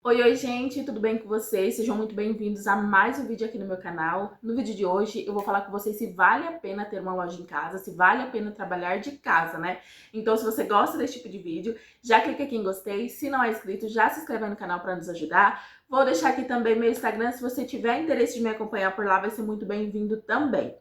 Oi, gente, tudo bem com vocês? Sejam muito bem-vindos a mais um vídeo aqui no meu canal. No vídeo de hoje eu vou falar com vocês se vale a pena ter uma loja em casa, se vale a pena trabalhar de casa, né? Então, se você gosta desse tipo de vídeo, já clica aqui em gostei. Se não é inscrito, já se inscreve no canal para nos ajudar. Vou deixar aqui também meu Instagram, se você tiver interesse de me acompanhar por lá, vai ser muito bem-vindo também.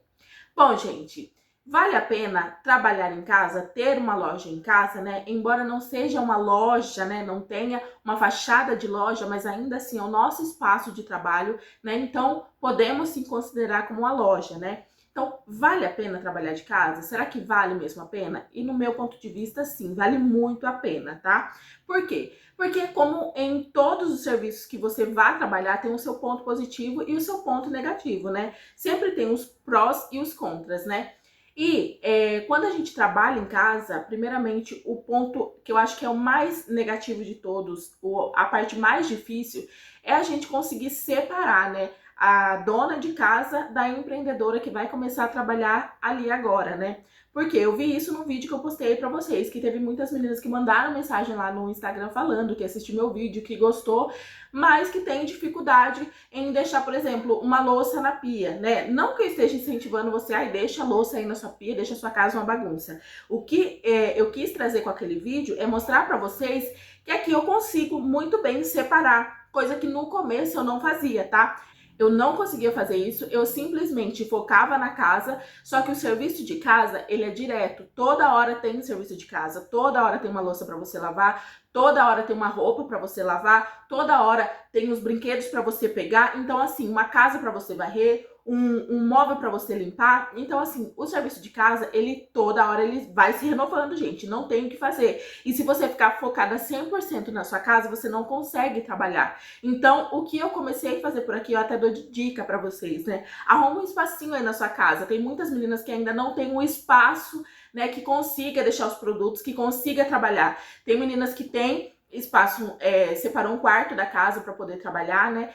Bom, gente, vale a pena trabalhar em casa, ter uma loja em casa, né? Embora não seja uma loja, né? Não tenha uma fachada de loja, mas ainda assim é o nosso espaço de trabalho, né? Então, podemos sim considerar como uma loja, né? Então, vale a pena trabalhar de casa? Será que vale mesmo a pena? E no meu ponto de vista, sim, vale muito a pena, tá? Por quê? Porque como em todos os serviços que você vai trabalhar, tem o seu ponto positivo e o seu ponto negativo, né? Sempre tem os prós e os contras, né? E quando a gente trabalha em casa, primeiramente, o ponto que eu acho que é o mais negativo de todos, a parte mais difícil, é a gente conseguir separar, né, a dona de casa da empreendedora que vai começar a trabalhar ali agora, né? Porque eu vi isso num vídeo que eu postei pra vocês, que teve muitas meninas que mandaram mensagem lá no Instagram falando que assistiu meu vídeo, que gostou, mas que tem dificuldade em deixar, por exemplo, uma louça na pia, né? Não que eu esteja incentivando você, deixa a louça aí na sua pia, deixa a sua casa uma bagunça. O que eu quis trazer com aquele vídeo é mostrar pra vocês que aqui eu consigo muito bem separar, coisa que no começo eu não fazia, tá? Eu não conseguia fazer isso, eu simplesmente focava na casa, só que o serviço de casa, ele é direto. Toda hora tem serviço de casa, toda hora tem uma louça para você lavar, toda hora tem uma roupa para você lavar, toda hora tem os brinquedos para você pegar. Então, assim, uma casa para você varrer, um móvel para você limpar. Então, assim, o serviço de casa, ele toda hora ele vai se renovando, gente. Não tem o que fazer. E se você ficar focada 100% na sua casa, você não consegue trabalhar. Então, o que eu comecei a fazer por aqui, eu até dou de dica para vocês, né? Arruma um espacinho aí na sua casa. Tem muitas meninas que ainda não têm um espaço, né, que consiga deixar os produtos, que consiga trabalhar. Tem meninas que têm espaço, separou um quarto da casa para poder trabalhar, né?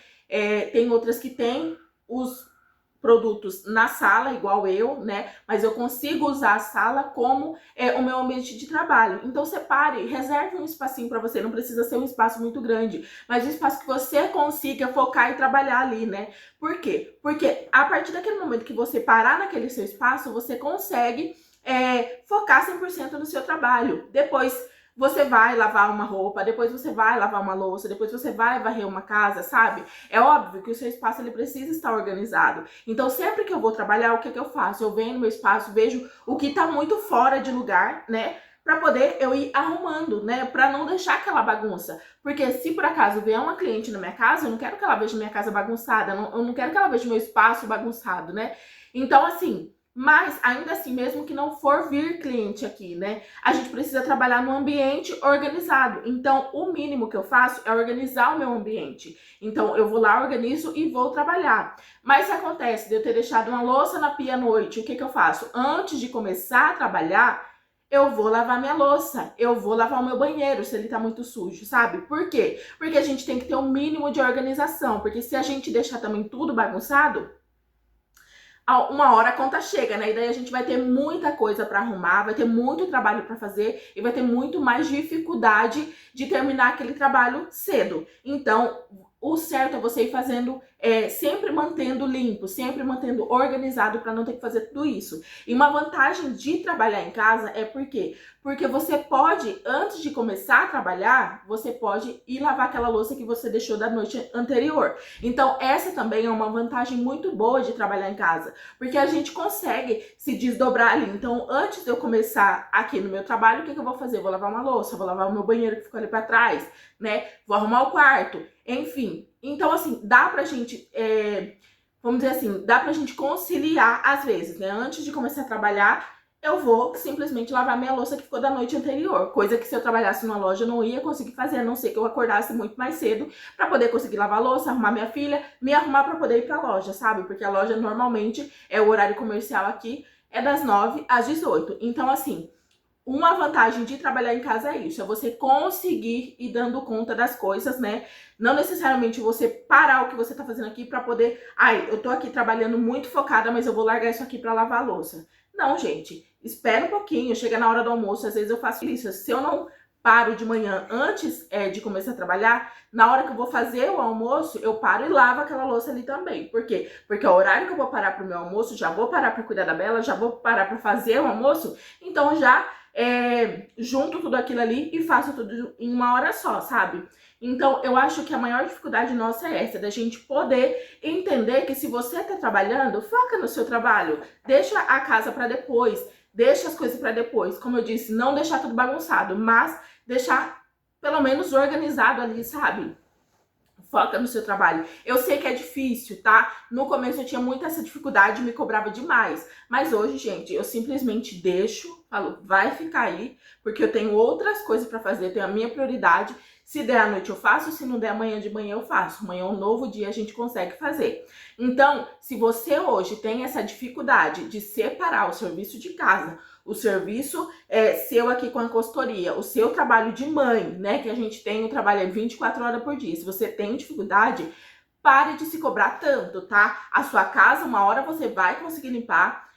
Tem outras que têm os produtos na sala, igual eu, né? Mas eu consigo usar a sala como o meu ambiente de trabalho. Então separe, reserve um espacinho para você, não precisa ser um espaço muito grande, mas um espaço que você consiga focar e trabalhar ali, né? Por quê? Porque a partir daquele momento que você parar naquele seu espaço, você consegue focar 100% no seu trabalho. Depois você vai lavar uma roupa, depois você vai lavar uma louça, depois você vai varrer uma casa, sabe? É óbvio que o seu espaço ele precisa estar organizado. Então, sempre que eu vou trabalhar, o que é que eu faço? Eu venho no meu espaço, vejo o que tá muito fora de lugar, né? Pra poder eu ir arrumando, né? Pra não deixar aquela bagunça. Porque se por acaso vier uma cliente na minha casa, eu não quero que ela veja minha casa bagunçada, eu não quero que ela veja meu espaço bagunçado, né? Então, assim, mas ainda assim, mesmo que não for vir cliente aqui, né? A gente precisa trabalhar num ambiente organizado. Então, o mínimo que eu faço é organizar o meu ambiente. Então, eu vou lá, organizo e vou trabalhar. Mas se acontece de eu ter deixado uma louça na pia à noite, o que que eu faço? Antes de começar a trabalhar, eu vou lavar minha louça, eu vou lavar o meu banheiro se ele tá muito sujo, sabe? Por quê? Porque a gente tem que ter um mínimo de organização, porque se a gente deixar também tudo bagunçado, uma hora a conta chega, né? E daí a gente vai ter muita coisa para arrumar, vai ter muito trabalho para fazer e vai ter muito mais dificuldade de terminar aquele trabalho cedo. Então, o certo é você ir fazendo, sempre mantendo limpo, sempre mantendo organizado para não ter que fazer tudo isso. E uma vantagem de trabalhar em casa é por quê? Porque você pode, antes de começar a trabalhar, você pode ir lavar aquela louça que você deixou da noite anterior. Então, essa também é uma vantagem muito boa de trabalhar em casa, porque a gente consegue se desdobrar ali. Então, antes de eu começar aqui no meu trabalho, o que eu vou fazer? Vou lavar uma louça, vou lavar o meu banheiro que ficou ali para trás, né? Vou arrumar o quarto, enfim. Então, assim, dá pra gente, vamos dizer assim, dá pra gente conciliar às vezes, né? Antes de começar a trabalhar, eu vou simplesmente lavar minha louça que ficou da noite anterior. Coisa que se eu trabalhasse numa loja eu não ia conseguir fazer, a não ser que eu acordasse muito mais cedo para poder conseguir lavar a louça, arrumar minha filha, me arrumar para poder ir pra loja, sabe? Porque a loja normalmente, o horário comercial aqui é das 9 às 18. Então, assim, uma vantagem de trabalhar em casa é isso, é você conseguir ir dando conta das coisas, né? Não necessariamente você parar o que você tá fazendo aqui para poder, eu tô aqui trabalhando muito focada, mas eu vou largar isso aqui para lavar a louça. Não, gente, espera um pouquinho, chega na hora do almoço, às vezes eu faço isso. Se eu não paro de manhã antes de começar a trabalhar, na hora que eu vou fazer o almoço, eu paro e lavo aquela louça ali também. Por quê? Porque o horário que eu vou parar pro meu almoço, já vou parar para cuidar da Bela, já vou parar para fazer o almoço, então já junto tudo aquilo ali e faço tudo em uma hora só, sabe? Então, eu acho que a maior dificuldade nossa é essa, da gente poder entender que se você tá trabalhando, foca no seu trabalho, deixa a casa para depois, deixa as coisas para depois. Como eu disse, não deixar tudo bagunçado, mas deixar pelo menos organizado ali, sabe? Foca no seu trabalho. Eu sei que é difícil, tá? No começo eu tinha muita essa dificuldade, me cobrava demais. Mas hoje, gente, eu simplesmente deixo, falo, vai ficar aí, porque eu tenho outras coisas pra fazer, tenho a minha prioridade. Se der à noite eu faço, se não der amanhã de manhã eu faço. Amanhã é um novo dia, a gente consegue fazer. Então, se você hoje tem essa dificuldade de separar o serviço de casa, o serviço seu aqui com a consultoria, o seu trabalho de mãe, né, que a gente tem o trabalho 24 horas por dia. Se você tem dificuldade, pare de se cobrar tanto, tá? A sua casa, uma hora você vai conseguir limpar.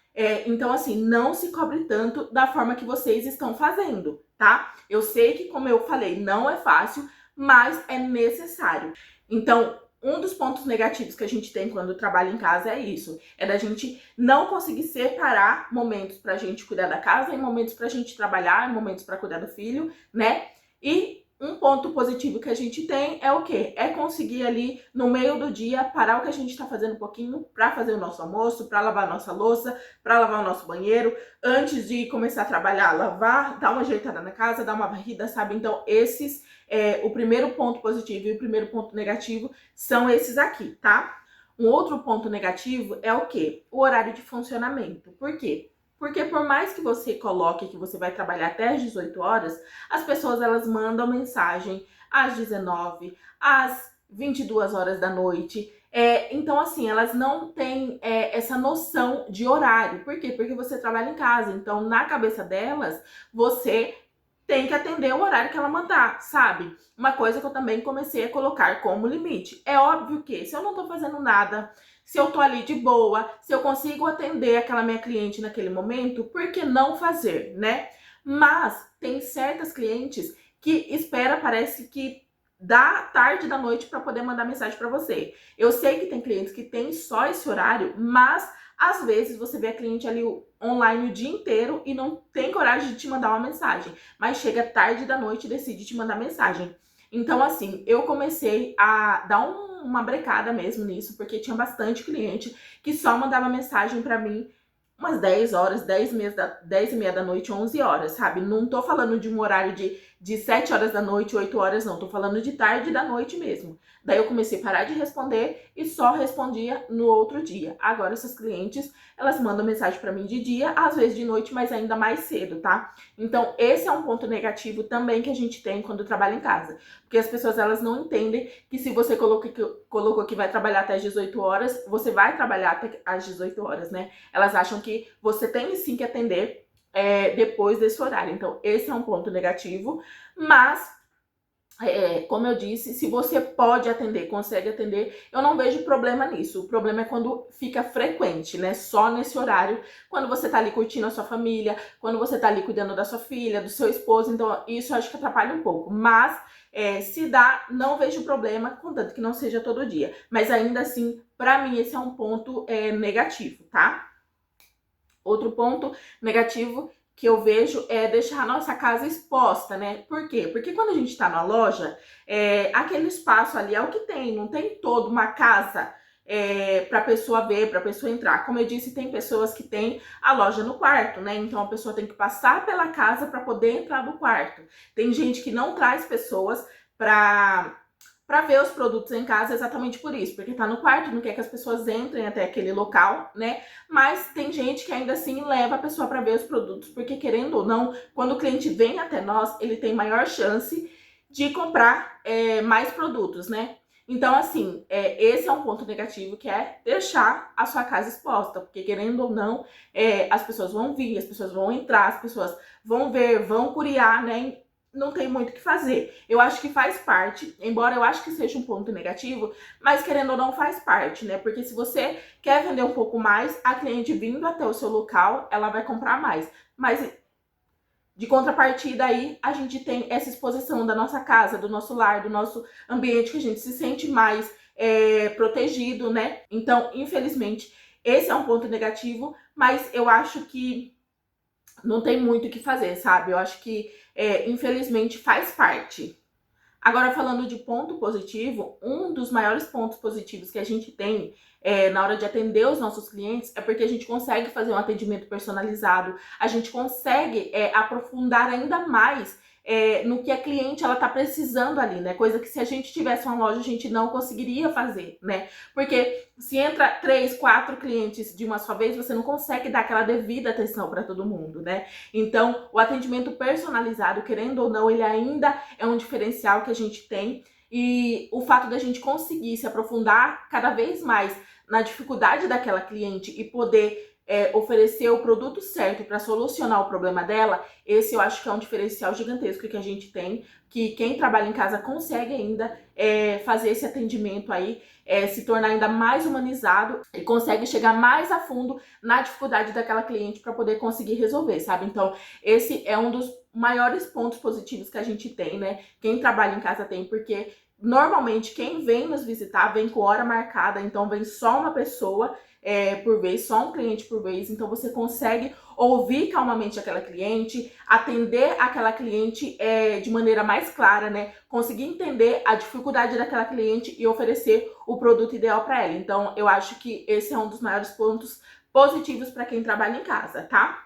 Então, assim, não se cobre tanto da forma que vocês estão fazendo, tá? Eu sei que, como eu falei, não é fácil, mas é necessário. Então, um dos pontos negativos que a gente tem quando trabalha em casa é isso. É da gente não conseguir separar momentos pra gente cuidar da casa e momentos pra gente trabalhar, momentos pra cuidar do filho, né? E um ponto positivo que a gente tem é o quê? É conseguir ali, no meio do dia, parar o que a gente tá fazendo um pouquinho pra fazer o nosso almoço, pra lavar a nossa louça, pra lavar o nosso banheiro. Antes de começar a trabalhar, lavar, dar uma ajeitada na casa, dar uma varrida, sabe? Então, o primeiro ponto positivo e o primeiro ponto negativo são esses aqui, tá? Um outro ponto negativo é o quê? O horário de funcionamento. Por quê? Porque por mais que você coloque que você vai trabalhar até às 18 horas, as pessoas elas mandam mensagem às 19, às 22 horas da noite. Então, assim, elas não têm essa noção de horário. Por quê? Porque você trabalha em casa. Então, na cabeça delas, você tem que atender o horário que ela mandar, sabe? Uma coisa que eu também comecei a colocar como limite. É óbvio que se eu não tô fazendo nada, se eu tô ali de boa, se eu consigo atender aquela minha cliente naquele momento, por que não fazer, né? Mas tem certas clientes que espera, parece que da tarde da noite para poder mandar mensagem para você. Eu sei que tem clientes que tem só esse horário, mas às vezes você vê a cliente ali online o dia inteiro e não tem coragem de te mandar uma mensagem, mas chega tarde da noite e decide te mandar mensagem. Então, assim, eu comecei a dar uma brecada mesmo nisso, porque tinha bastante cliente que só mandava mensagem pra mim umas 10 horas, 10 e meia da noite, 11 horas, sabe? Não tô falando de um horário de 7 horas da noite, 8 horas, não. Tô falando de tarde da noite mesmo. Daí eu comecei a parar de responder e só respondia no outro dia. Agora essas clientes, elas mandam mensagem pra mim de dia, às vezes de noite, mas ainda mais cedo, tá? Então esse é um ponto negativo também que a gente tem quando trabalha em casa. Porque as pessoas, elas não entendem que se você colocou que vai trabalhar até as 18 horas, você vai trabalhar até às 18 horas, né? Elas acham que você tem sim que atender depois desse horário. Então, esse é um ponto negativo, mas como eu disse, se você pode atender, consegue atender, eu não vejo problema nisso. O problema é quando fica frequente, né? Só nesse horário, quando você tá ali curtindo a sua família, quando você tá ali cuidando da sua filha, do seu esposo. Então, isso eu acho que atrapalha um pouco. Mas, se dá, não vejo problema, contanto que não seja todo dia. Mas ainda assim, pra mim, esse é um ponto negativo, tá? Outro ponto negativo que eu vejo é deixar a nossa casa exposta, né? Por quê? Porque quando a gente tá na loja, aquele espaço ali é o que tem, não tem toda uma casa pra pessoa ver, pra pessoa entrar. Como eu disse, tem pessoas que têm a loja no quarto, né? Então a pessoa tem que passar pela casa pra poder entrar no quarto. Tem gente que não traz pessoas pra ver os produtos em casa exatamente por isso, porque tá no quarto, não quer que as pessoas entrem até aquele local, né? Mas tem gente que ainda assim leva a pessoa pra ver os produtos, porque querendo ou não, quando o cliente vem até nós, ele tem maior chance de comprar mais produtos, né? Então, assim, esse é um ponto negativo, que é deixar a sua casa exposta, porque querendo ou não, as pessoas vão vir, as pessoas vão entrar, as pessoas vão ver, vão curiar, né? Não tem muito o que fazer. Eu acho que faz parte, embora eu acho que seja um ponto negativo, mas querendo ou não faz parte, né? Porque se você quer vender um pouco mais, a cliente vindo até o seu local, ela vai comprar mais. Mas De contrapartida aí, a gente tem essa exposição da nossa casa, do nosso lar, do nosso ambiente, que a gente se sente mais protegido, né? Então, infelizmente, esse é um ponto negativo, mas eu acho que não tem muito o que fazer, sabe? Eu acho que, infelizmente, faz parte. Agora, falando de ponto positivo, um dos maiores pontos positivos que a gente tem na hora de atender os nossos clientes é porque a gente consegue fazer um atendimento personalizado, a gente consegue aprofundar ainda mais no que a cliente ela tá precisando ali, né? Coisa que se a gente tivesse uma loja a gente não conseguiria fazer, né? Porque se entra 3, 4 clientes de uma só vez, você não consegue dar aquela devida atenção para todo mundo, né? Então, o atendimento personalizado, querendo ou não, ele ainda é um diferencial que a gente tem. E o fato da gente conseguir se aprofundar cada vez mais na dificuldade daquela cliente e poder oferecer o produto certo para solucionar o problema dela, esse eu acho que é um diferencial gigantesco que a gente tem, que quem trabalha em casa consegue ainda fazer esse atendimento aí, se tornar ainda mais humanizado e consegue chegar mais a fundo na dificuldade daquela cliente para poder conseguir resolver, sabe? Então, esse é um dos maiores pontos positivos que a gente tem, né? Quem trabalha em casa tem, porque normalmente quem vem nos visitar vem com hora marcada, então vem só uma pessoa por vez, só um cliente por vez, então você consegue ouvir calmamente aquela cliente, atender aquela cliente de maneira mais clara, né? Conseguir entender a dificuldade daquela cliente e oferecer o produto ideal para ela. Então, eu acho que esse é um dos maiores pontos positivos para quem trabalha em casa, tá?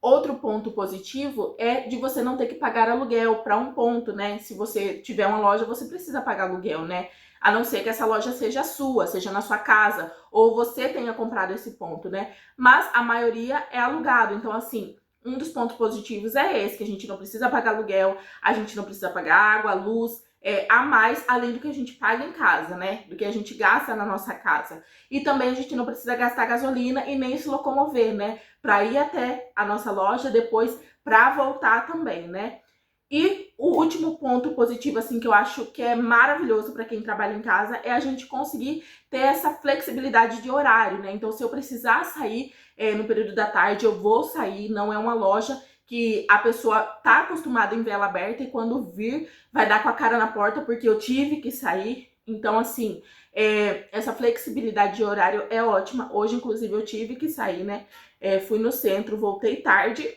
Outro ponto positivo é de você não ter que pagar aluguel para um ponto, né? Se você tiver uma loja, você precisa pagar aluguel, né? A não ser que essa loja seja sua, seja na sua casa, ou você tenha comprado esse ponto, né? Mas a maioria é alugado. Então, assim, um dos pontos positivos é esse, que a gente não precisa pagar aluguel, a gente não precisa pagar água, luz, a mais, além do que a gente paga em casa, né? Do que a gente gasta na nossa casa. E também a gente não precisa gastar gasolina e nem se locomover, né? Para ir até a nossa loja, depois para voltar também, né? E o último ponto positivo, assim, que eu acho que é maravilhoso para quem trabalha em casa é a gente conseguir ter essa flexibilidade de horário, né? Então, se eu precisar sair no período da tarde, eu vou sair, não é uma loja que a pessoa tá acostumada em vela aberta e quando vir vai dar com a cara na porta porque eu tive que sair. Então, assim, essa flexibilidade de horário é ótima. Hoje, inclusive, eu tive que sair, né? Fui no centro, voltei tarde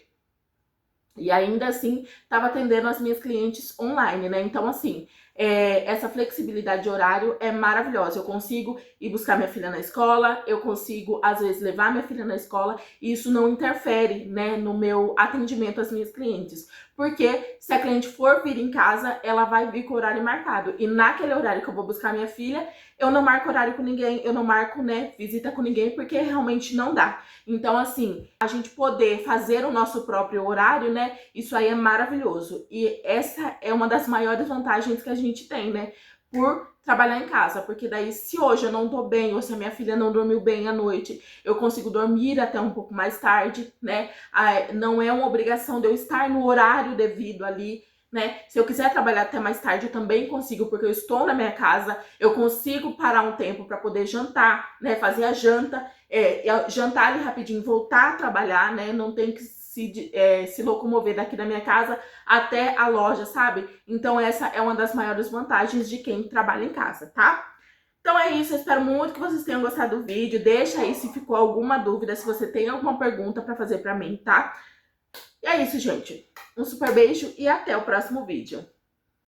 e ainda assim estava atendendo as minhas clientes online, né? Então, assim, essa flexibilidade de horário é maravilhosa. Eu consigo ir buscar minha filha na escola, eu consigo, às vezes, levar minha filha na escola e isso não interfere, né, no meu atendimento às minhas clientes. Porque se a cliente for vir em casa, ela vai vir com o horário marcado. E naquele horário que eu vou buscar minha filha, eu não marco horário com ninguém, eu não marco, né, visita com ninguém, porque realmente não dá. Então, assim, a gente poder fazer o nosso próprio horário, né, isso aí é maravilhoso. E essa é uma das maiores vantagens que a gente tem, né, por trabalhar em casa. Porque daí, se hoje eu não tô bem, ou se a minha filha não dormiu bem à noite, eu consigo dormir até um pouco mais tarde, né? Não é uma obrigação de eu estar no horário devido ali, né? Se eu quiser trabalhar até mais tarde, eu também consigo, porque eu estou na minha casa, eu consigo parar um tempo para poder jantar, né? Fazer a janta, jantar ali rapidinho, voltar a trabalhar, né? Não tem que se locomover daqui da minha casa até a loja, sabe? Então essa é uma das maiores vantagens de quem trabalha em casa, tá? Então é isso, eu espero muito que vocês tenham gostado do vídeo. Deixa aí se ficou alguma dúvida, se você tem alguma pergunta pra fazer pra mim, tá? E é isso, gente. Um super beijo e até o próximo vídeo.